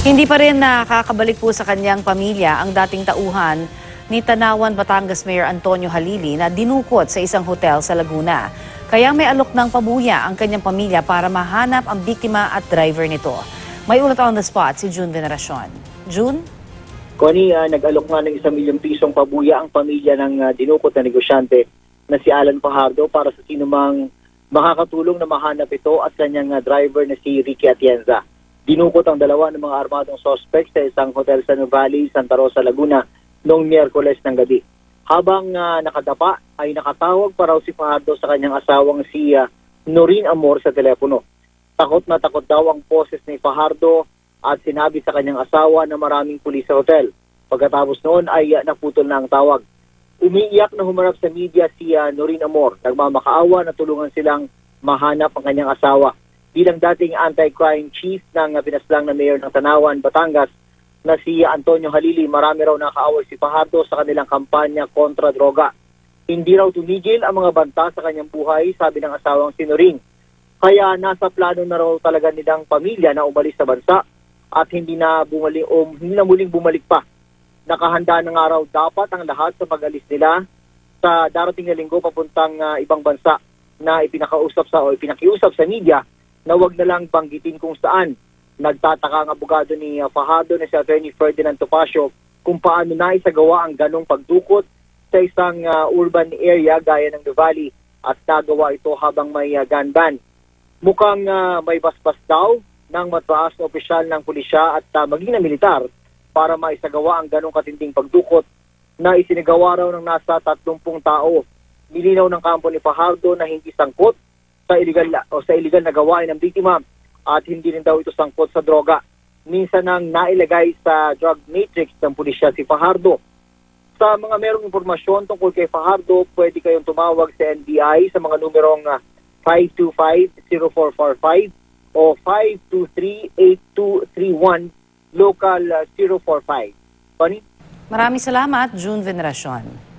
Hindi pa rin nakakabalik po sa kanyang pamilya ang dating tauhan ni Tanawan, Batangas Mayor Antonio Halili na dinukot sa isang hotel sa Laguna. Kaya may alok ng pabuya ang kanyang pamilya para mahanap ang biktima at driver nito. May ulat on the spot si June Veneracion. June? Connie, nag-alok nga ng 1 milyong pisong pabuya ang pamilya ng dinukot na negosyante na si Alan Fajardo para sa sinumang makakatulong na mahanap ito at kanyang driver na si Ricky Atienza. Dinukot ang dalawa ng mga armadong suspect sa isang hotel sa Nuvali, Santa Rosa, Laguna noong Miyerkules ng gabi. Habang nakadapa ay nakatawag pa raw si Fajardo sa kanyang asawang si Noreen Amor sa telepono. Takot na takot daw ang boses ni Fajardo at sinabi sa kanyang asawa na maraming pulis sa hotel. Pagkatapos noon ay naputol na ang tawag. Umiiyak na humarap sa media si Noreen Amor. Nagmamakaawa na tulungan silang mahanap ang kanyang asawa. Bilang dating anti-crime chief ng pinaslang na mayor ng Tanawan, Batangas na si Antonio Halili, marami raw nakaaway si Fajardo sa kanilang kampanya kontra droga. Hindi raw tumigil ang mga banta sa kanyang buhay, sabi ng asawang si Noreen. Kaya nasa plano na raw talaga nilang pamilya na umalis sa bansa at hindi na muling bumalik pa. Nakahanda na nga raw dapat ang lahat sa pag-alis nila sa darating na linggo papuntang ibang bansa na ipinakiusap sa media na wag na lang banggitin kung saan. Nagtataka ang abogado ni Fajardo na si Attorney Ferdinand Topacio kung paano naisagawa ang ganong pagdukot sa isang urban area gaya ng Nuvali at nagawa ito habang may gun ban. Mukhang may basbas daw ng mataas na opisyal ng pulisya at maging na militar para maisagawa ang ganong katinding pagdukot na isinagawa raw ng nasa 30 tao. Nilinaw ng kampo ni Fajardo na hindi sangkot sa iligal na gawain ng biktima at hindi rin daw ito sangkot sa droga. Minsan nang nailagay sa drug matrix ng pulisya si Fajardo. Sa mga merong impormasyon tungkol kay Fajardo, pwede kayong tumawag sa NBI sa mga numerong 525-0445 o 523-8231 local 045. Connie? Maraming salamat, June Veneracion.